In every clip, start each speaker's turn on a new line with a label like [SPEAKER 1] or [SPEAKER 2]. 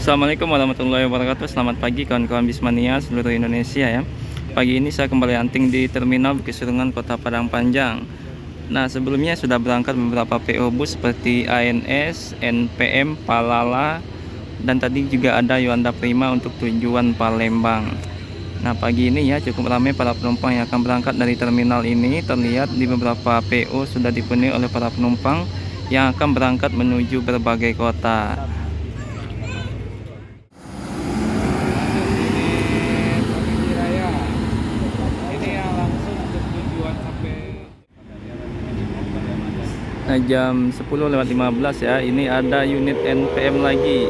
[SPEAKER 1] Assalamualaikum warahmatullahi wabarakatuh. Selamat pagi kawan-kawan Bismania seluruh Indonesia ya. Pagi ini saya kembali hunting di Terminal Bukit Serungan Kota Padang Panjang. Nah, sebelumnya sudah berangkat beberapa PO bus seperti ANS, NPM, Palala, dan tadi juga ada Yuanda Prima untuk tujuan Palembang. Nah, pagi ini ya cukup ramai para penumpang yang akan berangkat dari terminal ini. Terlihat di beberapa PO sudah dipenuhi oleh para penumpang yang akan berangkat menuju berbagai kota. Nah, jam 10:15 ya, ini ada unit NPM lagi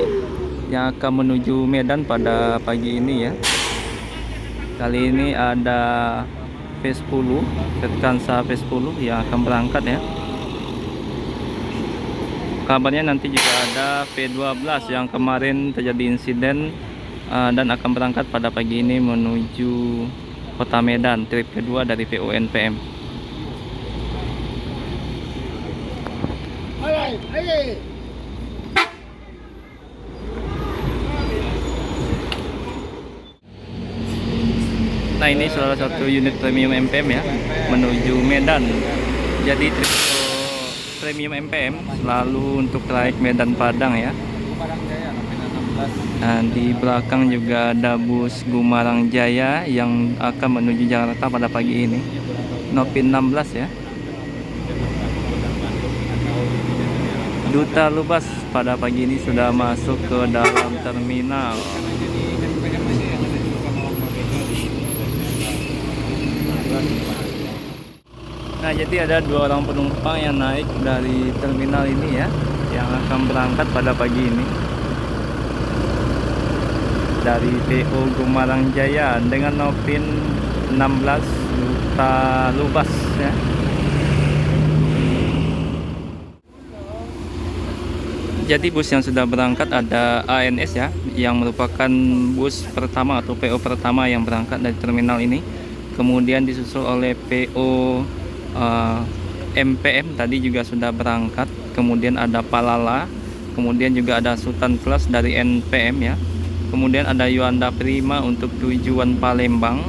[SPEAKER 1] yang akan menuju Medan pada pagi ini ya. Kali ini ada V10, Virkansa V10 yang akan berangkat ya. Kabarnya nanti juga ada V12 yang kemarin terjadi insiden dan akan berangkat pada pagi ini menuju kota Medan, trip kedua dari PO NPM. Nah, ini salah satu unit premium MPM ya menuju Medan. Jadi trip premium MPM selalu untuk trayek Medan Padang ya. Nah, di belakang juga ada bus Gumarang Jaya yang akan menuju Jakarta pada pagi ini. Nopin 16 ya. Duta Lubas pada pagi ini sudah masuk ke dalam terminal. Nah, jadi ada 2 orang penumpang yang naik dari terminal ini ya, yang akan berangkat pada pagi ini dari PO Gumarang Jaya dengan Nopin 16 Duta Lubas ya. Jadi bus yang sudah berangkat ada ANS ya, yang merupakan bus pertama atau PO pertama yang berangkat dari terminal ini. Kemudian disusul oleh PO MPM tadi juga sudah berangkat. Kemudian ada Palala, kemudian juga ada Sultan Plus dari NPM ya. Kemudian ada Yuanda Prima untuk tujuan Palembang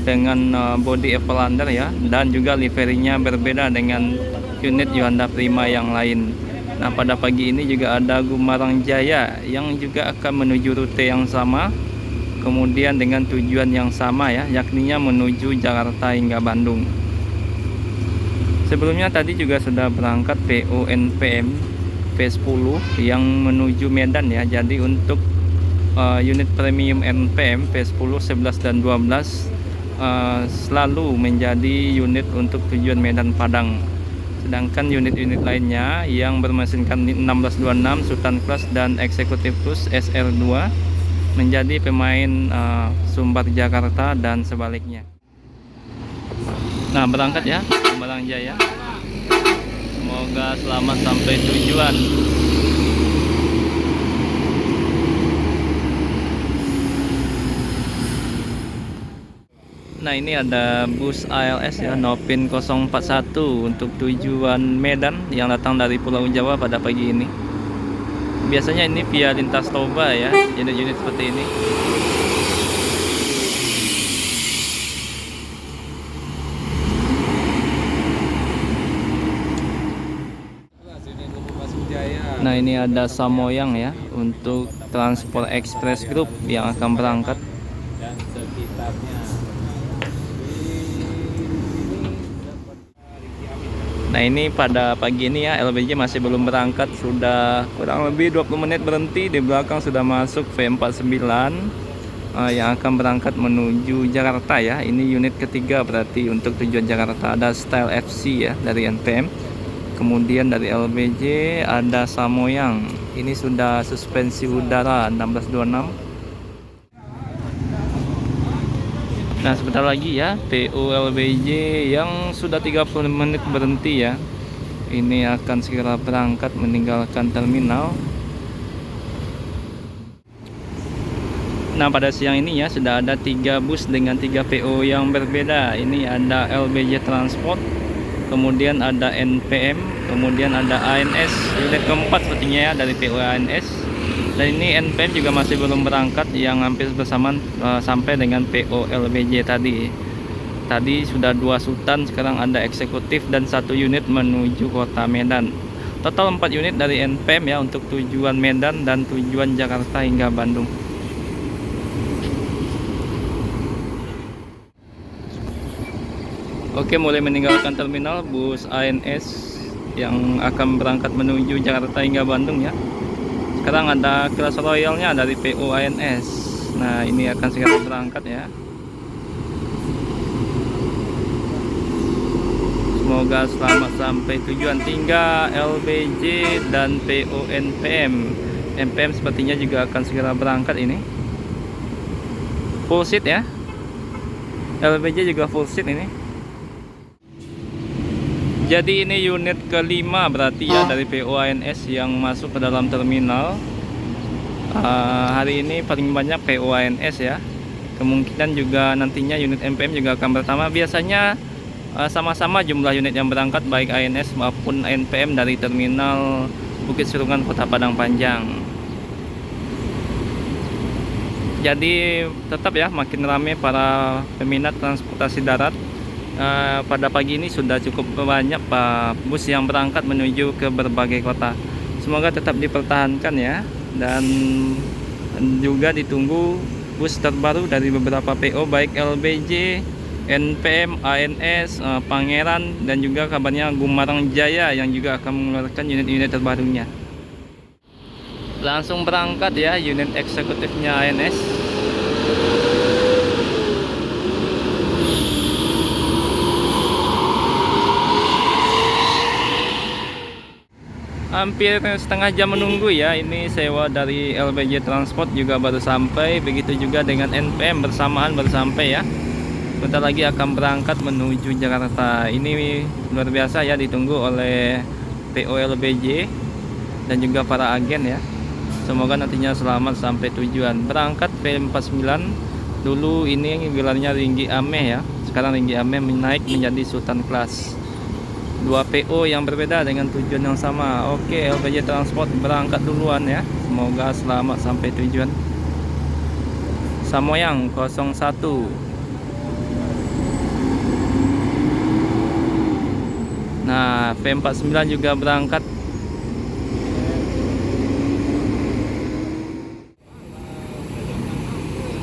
[SPEAKER 1] dengan body Evelander ya, dan juga liverinya berbeda dengan unit Yuanda Prima yang lain. Nah, pada pagi ini juga ada Gumarang Jaya yang juga akan menuju rute yang sama, kemudian dengan tujuan yang sama ya, yakninya menuju Jakarta hingga Bandung. Sebelumnya tadi juga sudah berangkat PO NPM V10 yang menuju Medan ya. Jadi untuk unit premium NPM V10, 11 dan 12 selalu menjadi unit untuk tujuan Medan Padang. Sedangkan unit-unit lainnya yang bermesinkan 1626, Sultan Plus dan Executive Plus SR2 menjadi pemain Sumbar Jakarta dan sebaliknya. Nah, berangkat ya Gumarang Jaya. Semoga selamat sampai tujuan. Nah, ini ada bus ALS ya, Nopin 041 untuk tujuan Medan yang datang dari Pulau Jawa pada pagi ini. Biasanya ini via lintas Toba ya, unit-unit seperti ini. Nah, ini ada Samoyang ya untuk Transport Express Group yang akan berangkat. Dan sekitarnya. Nah, ini pada pagi ini ya LBJ masih belum berangkat, sudah kurang lebih 20 menit berhenti. Di belakang sudah masuk V49 yang akan berangkat menuju Jakarta ya. Ini unit ketiga berarti untuk tujuan Jakarta. Ada Style FC ya dari NPM. Kemudian dari LBJ ada Samoyang. Ini sudah suspensi udara 1626. Nah, sebentar lagi ya PO LBJ yang sudah 30 menit berhenti ya, ini akan segera berangkat meninggalkan terminal. Nah, pada siang ini ya sudah ada 3 bus dengan 3 PO yang berbeda. Ini ada LBJ Transport, kemudian ada NPM, kemudian ada ANS unit keempat sepertinya ya dari PO ANS. Dan ini NPM juga masih belum berangkat, yang hampir bersamaan sampai dengan PO LBJ tadi. Tadi sudah 2 Sultan, sekarang ada eksekutif dan 1 unit menuju kota Medan. Total 4 unit dari NPM ya untuk tujuan Medan dan tujuan Jakarta hingga Bandung. Oke, mulai meninggalkan terminal bus ANS yang akan berangkat menuju Jakarta hingga Bandung ya. Sekarang ada kelas royalnya dari PO ANS. Nah, ini akan segera berangkat ya. Semoga selamat sampai tujuan. Tinggal LBJ dan PO NPM. NPM sepertinya juga akan segera berangkat ini. Full seat ya. LBJ juga full seat ini. Jadi ini unit kelima berarti ya dari PO ANS yang masuk ke dalam terminal. Hari ini paling banyak PO ANS ya. Kemungkinan juga nantinya unit NPM juga akan pertama. Biasanya sama-sama jumlah unit yang berangkat baik ANS maupun NPM dari terminal Bukit Serungan Kota Padang Panjang. Jadi tetap ya makin ramai para peminat transportasi darat. Pada pagi ini sudah cukup banyak bus yang berangkat menuju ke berbagai kota. Semoga tetap dipertahankan ya, dan juga ditunggu bus terbaru dari beberapa PO baik LBJ, NPM, ANS, Pangeran, dan juga kabarnya Gumarang Jaya yang juga akan mengeluarkan unit-unit terbarunya. Langsung berangkat ya unit eksekutifnya ANS. Hampir setengah jam menunggu ya. Ini sewa dari LBJ Transport juga baru sampai. Begitu juga dengan NPM bersamaan baru sampai ya. Bentar lagi akan berangkat menuju Jakarta. Ini luar biasa ya, ditunggu oleh PO LBJ dan juga para agen ya. Semoga nantinya selamat sampai tujuan. Berangkat P49. Dulu ini gelarnya Ringgi Ameh ya. Sekarang Ringgi Ameh naik menjadi Sultan Class. 2 PO yang berbeda dengan tujuan yang sama. Oke, LBJ Transport berangkat duluan ya. Semoga selamat sampai tujuan. Samoyang 01. Nah, P49 juga berangkat.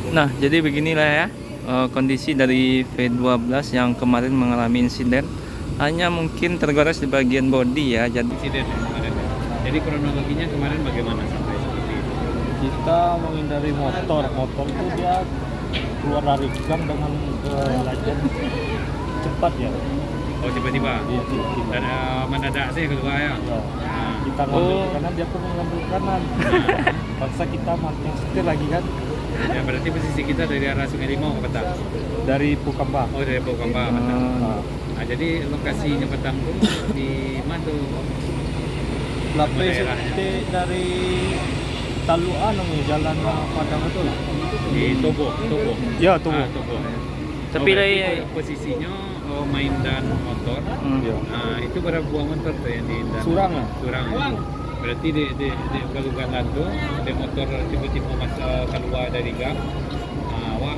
[SPEAKER 1] Nah, jadi beginilah ya kondisi dari V12 yang kemarin mengalami insiden. Hanya mungkin tergores di bagian bodi ya. Jadi
[SPEAKER 2] insiden kemarin. Jadi kronologinya kemarin bagaimana sampai seperti itu?
[SPEAKER 3] Kita menghindari motor itu dia keluar dari gang dengan lajur cepat ya.
[SPEAKER 2] Oh, tiba-tiba?
[SPEAKER 3] Iya, tiba-tiba.
[SPEAKER 2] Dan mendadak sih keluar ya?
[SPEAKER 3] Ya. Kita ngambil kanan, dia pun mengambil kanan. Paksa kita makin setir lagi kan.
[SPEAKER 2] Ya, berarti posisi kita dari arah Sungai Limau ke Petang?
[SPEAKER 3] Dari Pukamba.
[SPEAKER 2] Oh, dari Pukamba Petang. Nah, jadi lokasinya Petang tuh di mana tuh?
[SPEAKER 3] PST dari Taluan jalan Padang itu lah.
[SPEAKER 2] Di Togo.
[SPEAKER 3] Ya, Togo.
[SPEAKER 2] Togo.
[SPEAKER 1] tapi
[SPEAKER 2] posisinya main dan motor.
[SPEAKER 3] Ya.
[SPEAKER 2] Nah, itu berapa buah motor tuh yang di dan
[SPEAKER 3] Surang ya?
[SPEAKER 2] Surang. Berarti di galugan itu ada motor tiba-tiba keluar dari gang. Awak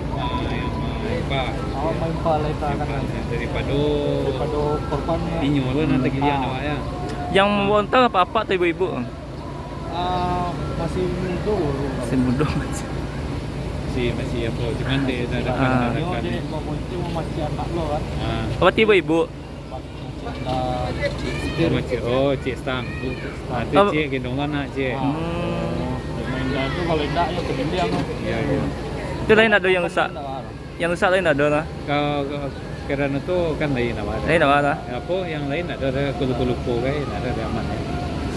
[SPEAKER 2] yang Pak.
[SPEAKER 3] Awak main palai kanan.
[SPEAKER 2] Daripada
[SPEAKER 3] korban.
[SPEAKER 2] Inyo lo nanti gilian awak ya.
[SPEAKER 1] yang membontal apa tuh ibu-ibu?
[SPEAKER 3] Masih muda.
[SPEAKER 1] Si muda.
[SPEAKER 2] Masih apa? Cuman dia ada
[SPEAKER 3] Jadi mau muncul masih anak lo kan.
[SPEAKER 1] Apa ibu-ibu?
[SPEAKER 2] Cik Stang. Nanti
[SPEAKER 1] Oh.
[SPEAKER 2] Cik gendong anak Cik.
[SPEAKER 3] Main itu kalau tidak ya kemudian.
[SPEAKER 2] Iya.
[SPEAKER 1] Itu lain ada yang rusak. Yang rusak lain ada lah.
[SPEAKER 2] Kalau kerana itu kan lain apa?
[SPEAKER 1] Lain apa lah?
[SPEAKER 2] Apa yang lain ada kulup-kulup kayak ada aman ya.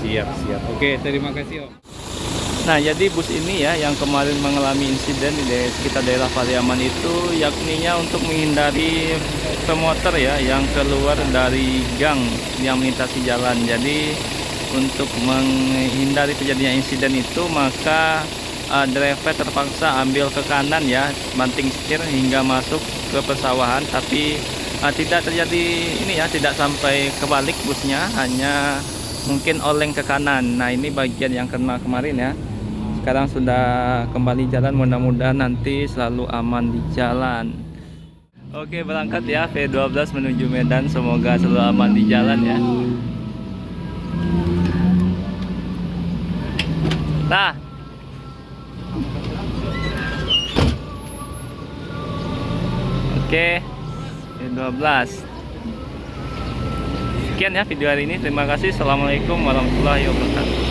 [SPEAKER 2] Siap. Oke, terima kasih Om.
[SPEAKER 1] Nah, jadi bus ini ya yang kemarin mengalami insiden di sekitar daerah Pariaman itu yakninya untuk menghindari pemotor ya yang keluar dari gang yang melintasi jalan. Jadi untuk menghindari terjadinya insiden itu maka driver terpaksa ambil ke kanan ya, banting setir hingga masuk ke persawahan, tapi tidak terjadi ini ya, tidak sampai kebalik busnya, hanya mungkin oleng ke kanan. Nah, ini bagian yang kena kemarin ya. sekarang sudah kembali jalan, mudah-mudahan nanti selalu aman di jalan. Oke, berangkat ya V12 menuju Medan, semoga selalu aman di jalan ya. Nah, oke, V12. Sekian ya video hari ini. Terima kasih. Assalamualaikum warahmatullahi wabarakatuh.